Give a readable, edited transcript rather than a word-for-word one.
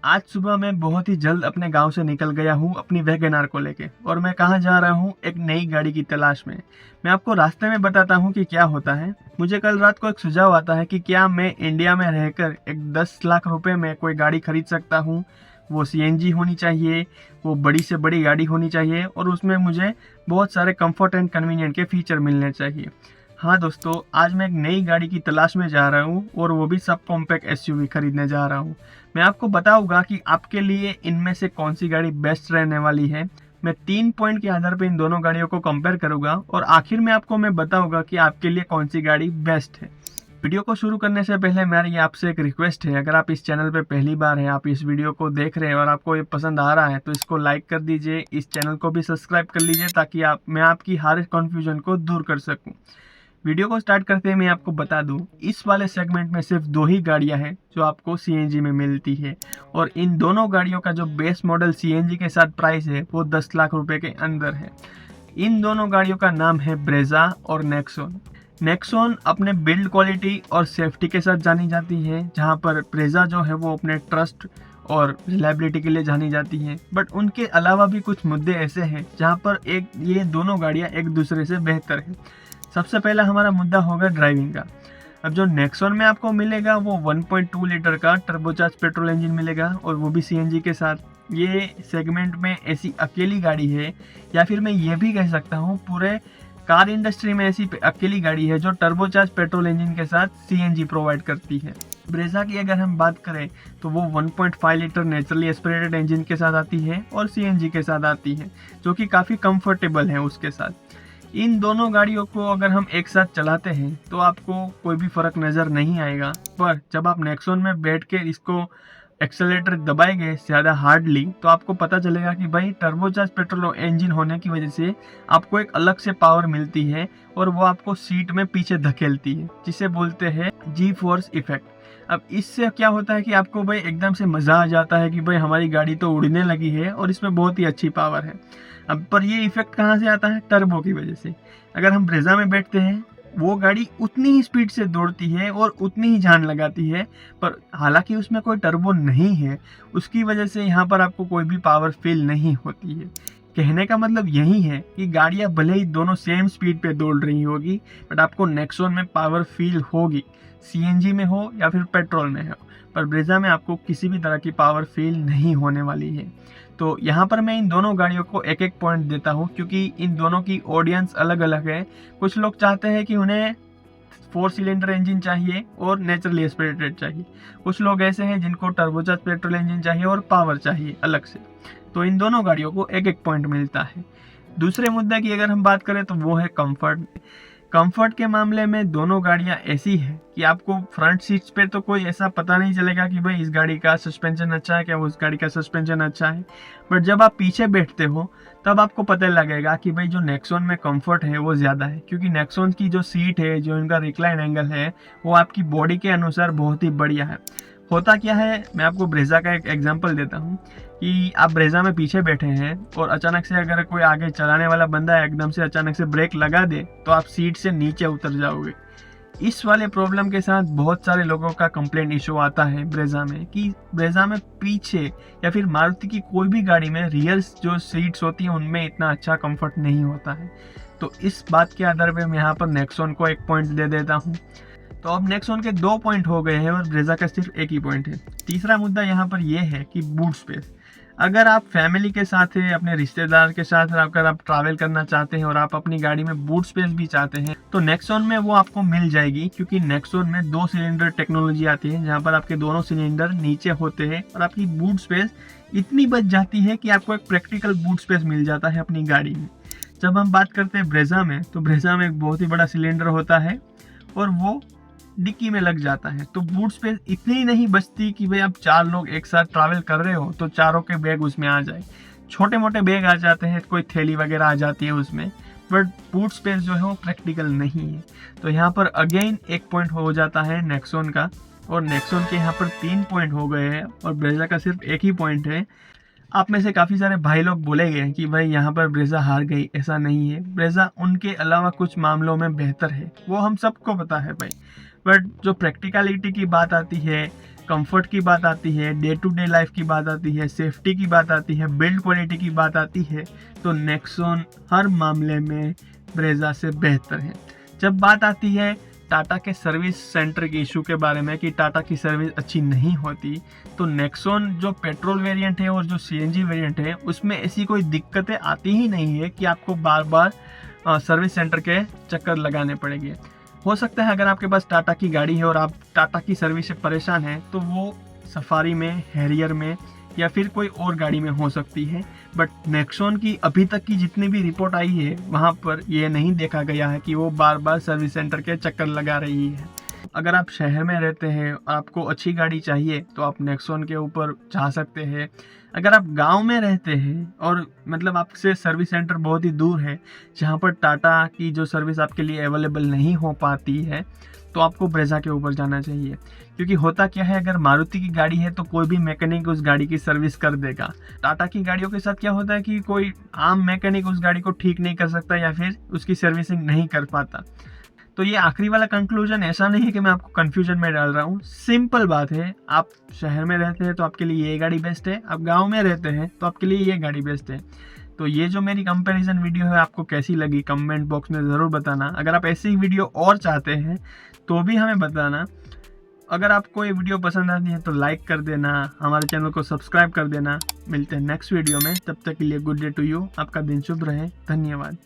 आज सुबह मैं बहुत ही जल्द अपने गांव से निकल गया हूं अपनी वैगनआर को लेके और मैं कहां जा रहा हूं एक नई गाड़ी की तलाश में। मैं आपको रास्ते में बताता हूं कि क्या होता है। मुझे कल रात को एक सुझाव आता है कि क्या मैं इंडिया में रहकर एक 10 लाख रुपए में कोई गाड़ी खरीद सकता हूं। वो सीएनजी होनी चाहिए, वो बड़ी से बड़ी गाड़ी होनी चाहिए और उसमें मुझे बहुत सारे कंफर्ट एंड कन्वीनियंट के फीचर मिलने चाहिए। हाँ दोस्तों, आज मैं एक नई गाड़ी की तलाश में जा रहा हूँ और वो भी सब कॉम्पैक्ट एसयूवी खरीदने जा रहा हूँ। मैं आपको बताऊंगा कि आपके लिए इनमें से कौन सी गाड़ी बेस्ट रहने वाली है। मैं 3 पॉइंट के आधार पर इन दोनों गाड़ियों को कंपेयर करूंगा और आखिर में आपको मैं बताऊंगा कि आपके लिए कौन सी गाड़ी बेस्ट है। वीडियो को शुरू करने से पहले मेरी आपसे एक रिक्वेस्ट है, अगर आप इस चैनल पे पहली बार हैं, आप इस वीडियो को देख रहे हैं और आपको ये पसंद आ रहा है तो इसको लाइक कर दीजिए, इस चैनल को भी सब्सक्राइब कर लीजिए ताकि मैं आपकी हर कन्फ्यूजन को दूर कर सकूं। वीडियो को स्टार्ट करते हैं मैं आपको बता दूं, इस वाले सेगमेंट में सिर्फ 2 ही गाड़ियां हैं जो आपको सीएनजी में मिलती है और इन दोनों गाड़ियों का जो बेस मॉडल सीएनजी के साथ प्राइस है वो 10 लाख रुपए के अंदर है। इन दोनों गाड़ियों का नाम है ब्रेजा और नेक्सॉन। नेक्सॉन अपने बिल्ड क्वालिटी और सेफ्टी के साथ जानी जाती है, जहां पर ब्रेजा जो है वो अपने ट्रस्ट और रिलायबिलिटी के लिए जानी जाती है। बट उनके अलावा भी कुछ मुद्दे ऐसे हैं जहां पर ये दोनों गाड़ियां एक दूसरे से बेहतर है। सबसे पहला हमारा मुद्दा होगा ड्राइविंग का। अब जो नेक्सॉन में आपको मिलेगा वो 1.2 लीटर का टर्बोचार्ज पेट्रोल इंजन मिलेगा और वो भी सीएनजी के साथ। ये सेगमेंट में ऐसी अकेली गाड़ी है, या फिर मैं ये भी कह सकता हूँ पूरे कार इंडस्ट्री में ऐसी अकेली गाड़ी है जो टर्बोचार्ज पेट्रोल इंजन के साथ सीएनजी प्रोवाइड करती है। ब्रेजा की अगर हम बात करें तो वो 1.5 लीटर नेचुरली एस्पिरेटेड इंजन के साथ आती है और सीएनजी के साथ आती है, जो कि काफ़ी कंफर्टेबल है उसके साथ। इन दोनों गाड़ियों को अगर हम एक साथ चलाते हैं तो आपको कोई भी फर्क नज़र नहीं आएगा, पर जब आप नेक्सॉन में बैठ के इसको एक्सेलेरेटर दबाएंगे ज़्यादा हार्डली तो आपको पता चलेगा कि भाई टर्बोचार्ज पेट्रोल इंजन होने की वजह से आपको एक अलग से पावर मिलती है और वो आपको सीट में पीछे धकेलती है, जिसे बोलते हैं जी फोर्स इफेक्ट। अब इससे क्या होता है कि आपको भाई एकदम से मज़ा आ जाता है कि भाई हमारी गाड़ी तो उड़ने लगी है और इसमें बहुत ही अच्छी पावर है। अब पर ये इफेक्ट कहाँ से आता है? टर्बो की वजह से। अगर हम ब्रेजा में बैठते हैं वो गाड़ी उतनी ही स्पीड से दौड़ती है और उतनी ही जान लगाती है, पर हालांकि उसमें कोई टर्बो नहीं है, उसकी वजह से यहाँ पर आपको कोई भी पावर फील नहीं होती है। कहने का मतलब यही है कि गाड़ियाँ भले ही दोनों सेम स्पीड पे दौड़ रही होगी, बट आपको नेक्सॉन में पावर फील होगी, सीएनजी में हो या फिर पेट्रोल में हो, पर ब्रेजा में आपको किसी भी तरह की पावर फील नहीं होने वाली है। तो यहाँ पर मैं इन दोनों गाड़ियों को एक एक पॉइंट देता हूँ क्योंकि इन दोनों की ऑडियंस अलग अलग है। कुछ लोग चाहते हैं कि उन्हें 4 सिलेंडर इंजन चाहिए और नेचुरली एस्पिरेटेड चाहिए। कुछ लोग ऐसे हैं जिनको टर्बोचार्ज पेट्रोल इंजन चाहिए और पावर चाहिए अलग से। तो इन दोनों गाड़ियों को एक एक पॉइंट मिलता है। दूसरे मुद्दे की अगर हम बात करें तो वो है कंफर्ट। कंफर्ट के मामले में दोनों गाड़ियां ऐसी है कि आपको फ्रंट सीट्स पे तो कोई ऐसा पता नहीं चलेगा कि भाई इस गाड़ी का सस्पेंशन अच्छा है क्या, उस गाड़ी का सस्पेंशन अच्छा है। बट जब आप पीछे बैठते हो तब आपको पता लगेगा कि भाई जो नेक्सॉन में कंफर्ट है वो ज़्यादा है, क्योंकि नेक्सॉन की जो सीट है, जो इनका रिक्लाइन एंगल है, वो आपकी बॉडी के अनुसार बहुत ही बढ़िया है। होता क्या है, मैं आपको ब्रेजा का एक एग्जांपल देता हूँ कि आप ब्रेजा में पीछे बैठे हैं और अचानक से अगर कोई आगे चलाने वाला बंदा एकदम से अचानक से ब्रेक लगा दे तो आप सीट से नीचे उतर जाओगे। इस वाले प्रॉब्लम के साथ बहुत सारे लोगों का कंप्लेंट इशू आता है ब्रेजा में कि ब्रेजा में पीछे या फिर मारुति की कोई भी गाड़ी में रियर जो सीट्स होती हैं उनमें इतना अच्छा कंफर्ट नहीं होता है। तो इस बात के आधार पर मैं यहाँ पर नेक्सॉन को 1 पॉइंट दे देता हूँ। तो अब नेक्सॉन के 2 पॉइंट हो गए हैं और ब्रेजा का सिर्फ 1 ही पॉइंट है। तीसरा मुद्दा यहाँ पर यह है कि बूट स्पेस। अगर आप फैमिली के साथ है, अपने रिश्तेदार के साथ अगर आप ट्रैवल करना चाहते हैं और आप अपनी गाड़ी में बूट स्पेस भी चाहते हैं तो नेक्सॉन में वो आपको मिल जाएगी, क्योंकि नेक्सॉन में 2 सिलेंडर टेक्नोलॉजी आती है जहाँ पर आपके दोनों सिलेंडर नीचे होते हैं और आपकी बूट स्पेस इतनी बच जाती है कि आपको एक प्रैक्टिकल बूट स्पेस मिल जाता है अपनी गाड़ी में। जब हम बात करते हैं ब्रेजा में तो ब्रेजा में एक बहुत ही बड़ा सिलेंडर होता है और वो डिक्की में लग जाता है, तो बूट स्पेस इतनी नहीं बचती कि भाई आप 4 लोग एक साथ ट्रैवल कर रहे हो तो चारों के बैग उसमें आ जाए। छोटे मोटे बैग आ जाते हैं, कोई थैली वगैरह आ जाती है उसमें, बट बूट स्पेस जो है वो प्रैक्टिकल नहीं है। तो यहाँ पर अगेन 1 पॉइंट हो जाता है नेक्सॉन का, और नेक्सॉन के यहाँ पर 3 पॉइंट हो गए हैं और ब्रेजा का सिर्फ 1 ही पॉइंट है। आप में से काफ़ी सारे भाई लोग बोलेंगे कि भाई यहाँ पर ब्रेजा हार गई, ऐसा नहीं है। ब्रेजा उनके अलावा कुछ मामलों में बेहतर है, वो हम सबको पता है भाई। बट जो प्रैक्टिकलिटी की बात आती है, कंफर्ट की बात आती है, डे टू डे लाइफ की बात आती है, सेफ्टी की बात आती है, बिल्ड क्वालिटी की बात आती है, तो नेक्सॉन हर मामले में ब्रेजा से बेहतर है। जब बात आती है टाटा के सर्विस सेंटर के इशू के बारे में कि टाटा की सर्विस अच्छी नहीं होती, तो नेक्सॉन जो पेट्रोल वेरिएंट है और जो सीएनजी वेरिएंट है उसमें ऐसी कोई दिक्कतें आती ही नहीं है कि आपको बार बार सर्विस सेंटर के चक्कर लगाने पड़ेंगे। हो सकता है अगर आपके पास टाटा की गाड़ी है और आप टाटा की सर्विस से परेशान हैं तो वो सफारी में, हैरियर में या फिर कोई और गाड़ी में हो सकती है, बट नेक्सॉन की अभी तक की जितनी भी रिपोर्ट आई है वहाँ पर ये नहीं देखा गया है कि वो बार बार सर्विस सेंटर के चक्कर लगा रही है। अगर आप शहर में रहते हैं और आपको अच्छी गाड़ी चाहिए तो आप नेक्सॉन के ऊपर जा सकते हैं। अगर आप गांव में रहते हैं और मतलब आपसे सर्विस सेंटर बहुत ही दूर है जहां पर टाटा की जो सर्विस आपके लिए अवेलेबल नहीं हो पाती है, तो आपको ब्रेजा के ऊपर जाना चाहिए। क्योंकि होता क्या है, अगर मारुति की गाड़ी है तो कोई भी मैकेनिक उस गाड़ी की सर्विस कर देगा। टाटा की गाड़ियों के साथ क्या होता है कि कोई आम मैकेनिक उस गाड़ी को ठीक नहीं कर सकता या फिर उसकी सर्विसिंग नहीं कर पाता। तो ये आखिरी वाला कंक्लूजन ऐसा नहीं है कि मैं आपको कंफ्यूजन में डाल रहा हूँ, सिंपल बात है। आप शहर में रहते हैं तो आपके लिए ये गाड़ी बेस्ट है, आप गांव में रहते हैं तो आपके लिए ये गाड़ी बेस्ट है। तो ये जो मेरी कंपैरिजन वीडियो है आपको कैसी लगी कमेंट बॉक्स में ज़रूर बताना। अगर आप ऐसी वीडियो और चाहते हैं तो भी हमें बताना। अगर आपको ये वीडियो पसंद आती है तो लाइक कर देना, हमारे चैनल को सब्सक्राइब कर देना। मिलते हैं नेक्स्ट वीडियो में, तब तक के लिए गुड डे टू यू। आपका दिन शुभ रहे, धन्यवाद।